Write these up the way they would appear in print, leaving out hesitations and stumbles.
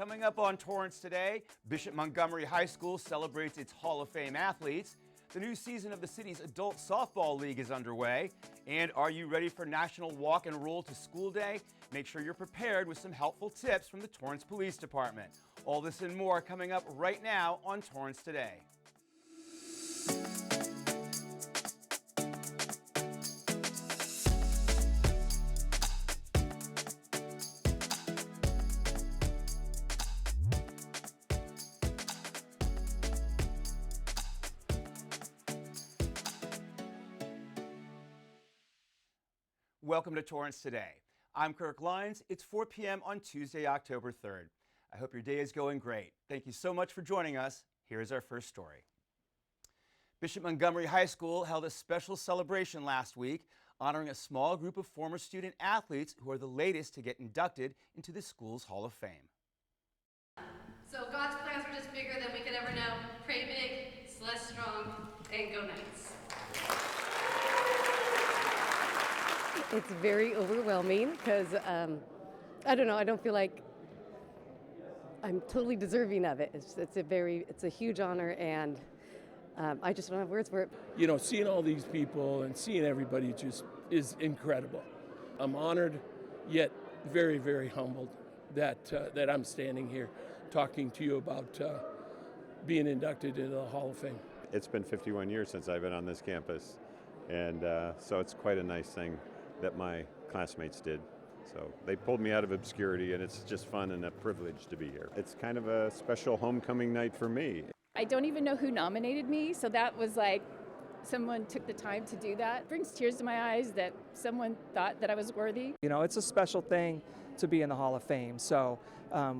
Coming up on Torrance Today, Bishop Montgomery High School celebrates its Hall of Fame athletes. The new season of the city's Adult Softball League is underway. And are you ready for National Walk and Roll to School Day? Make sure you're prepared with some helpful tips from the Torrance Police Department. All this and more coming up right now on Torrance Today. Welcome to Torrance Today. I'm Kirk Lyons. It's 4 p.m. on Tuesday, October 3rd. I hope your day is going great. Thank you so much for joining us. Here is our first story. Bishop Montgomery High School held a special celebration last week, honoring a small group of former student athletes who are the latest to get inducted into the school's Hall of Fame. So God's plans are just bigger than we could ever know. Pray big, Celeste strong, and go Knights. It's very overwhelming because, I don't know, I don't feel like I'm totally deserving of it. It's a huge honor, and I just don't have words for it. You know, seeing all these people and seeing everybody just is incredible. I'm honored, yet very, very humbled that I'm standing here talking to you about being inducted into the Hall of Fame. It's been 51 years since I've been on this campus, and so it's quite a nice thing that my classmates did. So they pulled me out of obscurity, and it's just fun and a privilege to be here. It's kind of a special homecoming night for me. I don't even know who nominated me, so that was like, someone took the time to do that. It brings tears to my eyes that someone thought that I was worthy. You know, it's a special thing to be in the Hall of Fame. So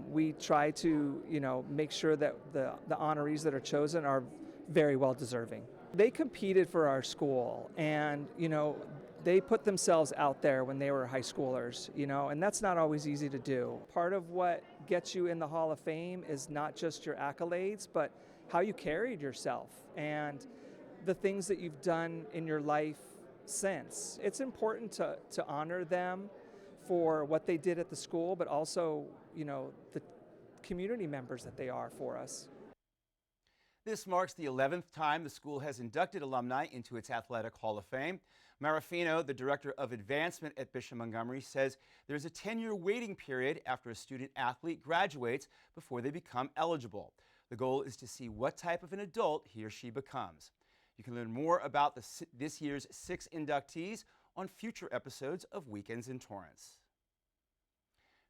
we try to, make sure that the honorees that are chosen are very well deserving. They competed for our school, and, they put themselves out there when they were high schoolers, and that's not always easy to do. Part of what gets you in the Hall of Fame is not just your accolades, but how you carried yourself and the things that you've done in your life since. It's important to honor them for what they did at the school, but also, the community members that they are for us. This marks the 11th time the school has inducted alumni into its Athletic Hall of Fame. Marafino, the Director of Advancement at Bishop Montgomery, says there's a 10-year waiting period after a student athlete graduates before they become eligible. The goal is to see what type of an adult he or she becomes. You can learn more about this year's 6 inductees on future episodes of Weekends in Torrance.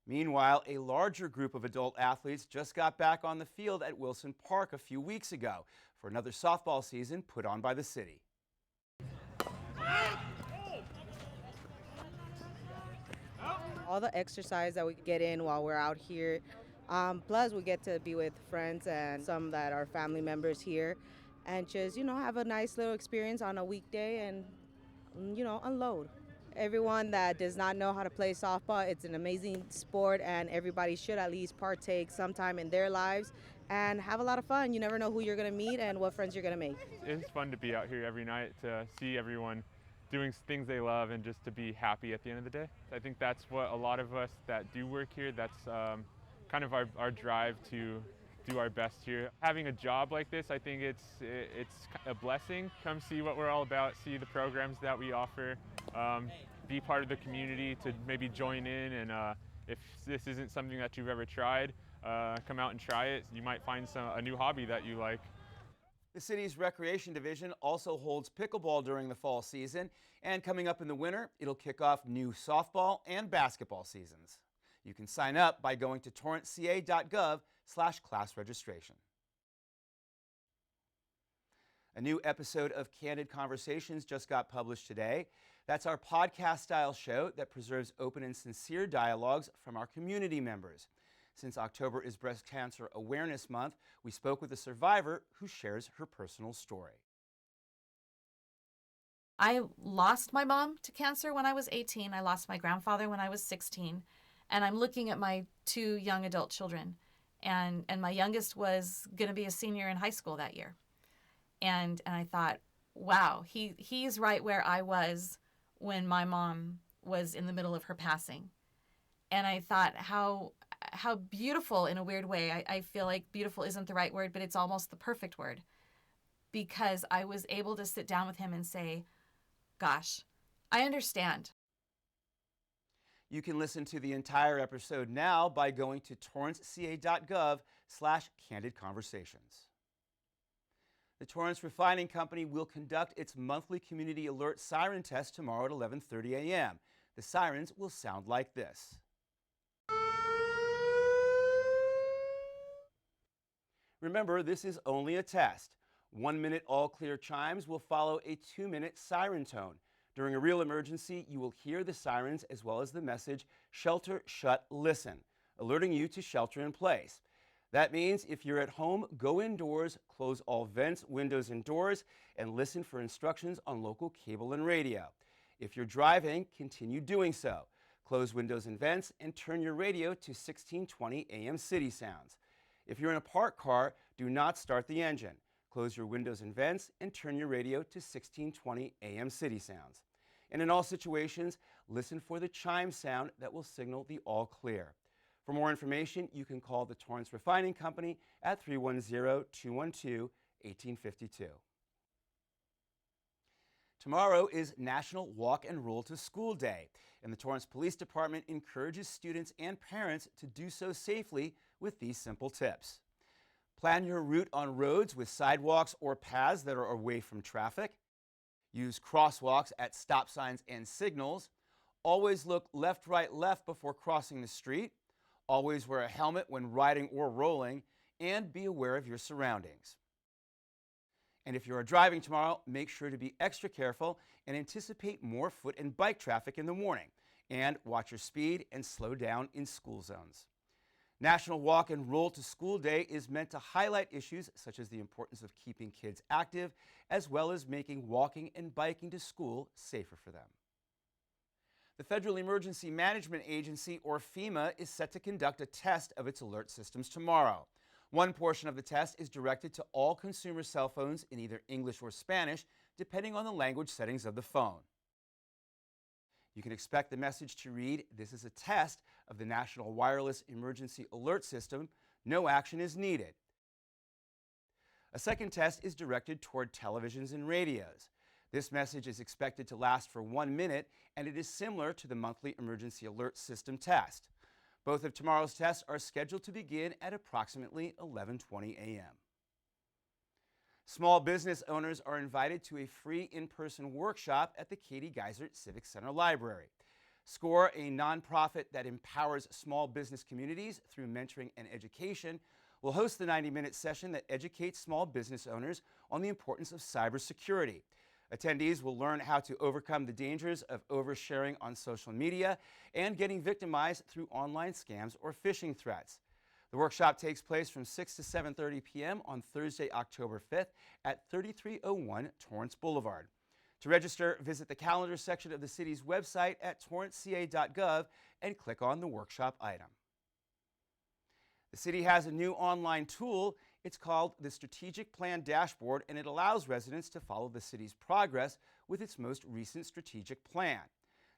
Meanwhile, a larger group of adult athletes just got back on the field at Wilson Park a few weeks ago for another softball season put on by the city. All the exercise that we get in while we're out here, plus we get to be with friends and some that are family members here, and just, have a nice little experience on a weekday and, unload. Everyone that does not know how to play softball, it's an amazing sport, and everybody should at least partake sometime in their lives and have a lot of fun. You never know who you're going to meet and what friends you're going to make. It's fun to be out here every night, to see everyone doing things they love and just to be happy at the end of the day. I think that's what a lot of us that do work here, that's kind of our drive to do our best here. Having a job like this, I think it's a blessing. Come see what we're all about, see the programs that we offer, be part of the community, to maybe join in, and if this isn't something that you've ever tried, come out and try it. You might find a new hobby that you like. The city's Recreation Division also holds pickleball during the fall season, and coming up in the winter, it'll kick off new softball and basketball seasons. You can sign up by going to torranceca.gov/class registration. A new episode of Candid Conversations just got published today. That's our podcast-style show that preserves open and sincere dialogues from our community members. Since October is Breast Cancer Awareness Month, we spoke with a survivor who shares her personal story. I lost my mom to cancer when I was 18. I lost my grandfather when I was 16. And I'm looking at my 2 young adult children. And my youngest was going to be a senior in high school that year. And I thought, wow, he's right where I was when my mom was in the middle of her passing. And I thought, how how beautiful, in a weird way, I feel like beautiful isn't the right word, but it's almost the perfect word, because I was able to sit down with him and say, gosh, I understand. You can listen to the entire episode now by going to torranceca.gov/Candid Conversations. The Torrance Refining Company will conduct its monthly community alert siren test tomorrow at 11:30 a.m. The sirens will sound like this. Remember, this is only a test. 1 minute all clear chimes will follow a 2-minute siren tone. During a real emergency, you will hear the sirens as well as the message, shelter, shut, listen, alerting you to shelter in place. That means if you're at home, go indoors, close all vents, windows, and doors, and listen for instructions on local cable and radio. If you're driving, continue doing so. Close windows and vents and turn your radio to 1620 AM City Sounds. If you're in a parked car, do not start the engine. Close your windows and vents and turn your radio to 1620 AM City Sounds. And in all situations, listen for the chime sound that will signal the all clear. For more information, you can call the Torrance Refining Company at 310-212-1852. Tomorrow is National Walk and Roll to School Day, and the Torrance Police Department encourages students and parents to do so safely with these simple tips. Plan your route on roads with sidewalks or paths that are away from traffic. Use crosswalks at stop signs and signals. Always look left, right, left before crossing the street. Always wear a helmet when riding or rolling, and be aware of your surroundings. And if you are driving tomorrow, make sure to be extra careful and anticipate more foot and bike traffic in the morning. And watch your speed and slow down in school zones. National Walk and Roll to School Day is meant to highlight issues such as the importance of keeping kids active, as well as making walking and biking to school safer for them. The Federal Emergency Management Agency, or FEMA, is set to conduct a test of its alert systems tomorrow. One portion of the test is directed to all consumer cell phones in either English or Spanish, depending on the language settings of the phone. You can expect the message to read, "This is a test of the National Wireless Emergency Alert System. No action is needed." A second test is directed toward televisions and radios. This message is expected to last for 1 minute, and it is similar to the monthly emergency alert system test. Both of tomorrow's tests are scheduled to begin at approximately 11:20 a.m. Small business owners are invited to a free in-person workshop at the Katie Geisert Civic Center Library. SCORE, a nonprofit that empowers small business communities through mentoring and education, will host the 90-minute session that educates small business owners on the importance of cybersecurity. Attendees will learn how to overcome the dangers of oversharing on social media and getting victimized through online scams or phishing threats. The workshop takes place from 6 to 7:30 p.m. on Thursday, October 5th at 3301 Torrance Boulevard. To register, visit the calendar section of the city's website at torranceca.gov and click on the workshop item. The city has a new online tool. It's called the Strategic Plan Dashboard, and it allows residents to follow the city's progress with its most recent strategic plan.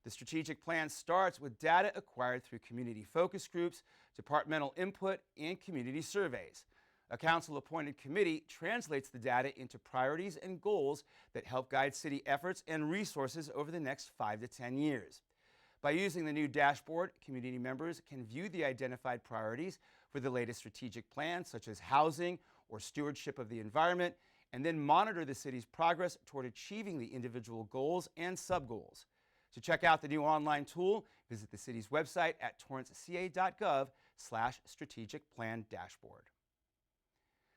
The strategic plan starts with data acquired through community focus groups, departmental input, and community surveys. A council-appointed committee translates the data into priorities and goals that help guide city efforts and resources over the next 5 to 10 years. By using the new dashboard, community members can view the identified priorities for the latest strategic plan, such as housing or stewardship of the environment, and then monitor the city's progress toward achieving the individual goals and sub-goals. To check out the new online tool, visit the city's website at torranceca.gov/strategic plan dashboard.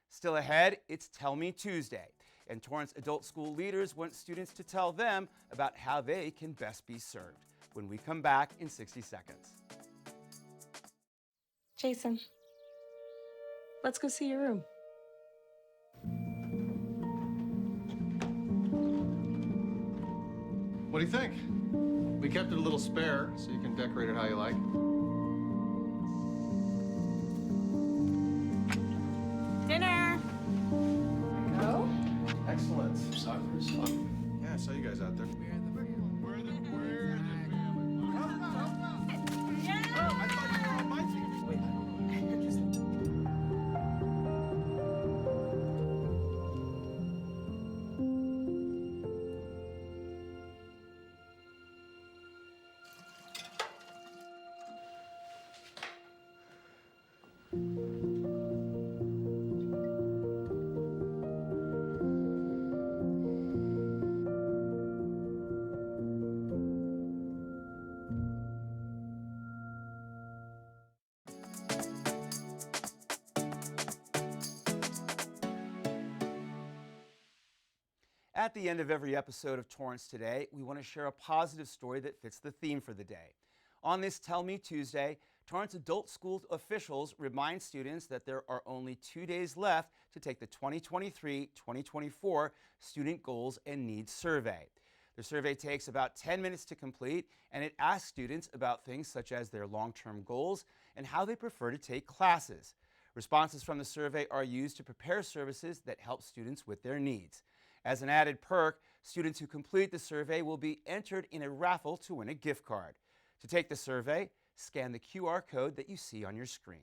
Still ahead, it's Tell Me Tuesday, and Torrance adult school leaders want students to tell them about how they can best be served. When we come back in 60 seconds. Jason, let's go see your room. What do you think? We kept it a little spare, so you can decorate it how you like. Dinner! Go? Excellent. Soccer is fun. Yeah, I saw you guys out there. At the end of every episode of Torrance Today, we want to share a positive story that fits the theme for the day. On this Tell Me Tuesday, Torrance adult school officials remind students that there are only 2 days left to take the 2023-2024 Student Goals and Needs Survey. The survey takes about 10 minutes to complete, and it asks students about things such as their long-term goals and how they prefer to take classes. Responses from the survey are used to prepare services that help students with their needs. As an added perk, students who complete the survey will be entered in a raffle to win a gift card. To take the survey, scan the QR code that you see on your screen.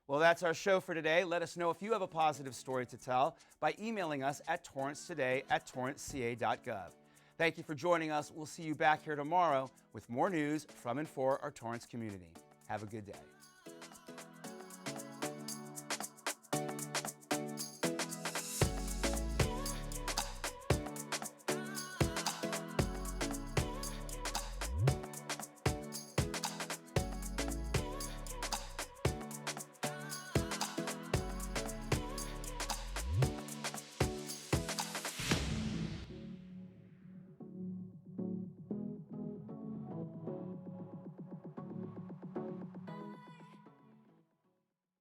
Well, that's our show for today. Let us know if you have a positive story to tell by emailing us at torrancetoday@torranceca.gov. Thank you for joining us. We'll see you back here tomorrow with more news from and for our Torrance community. Have a good day.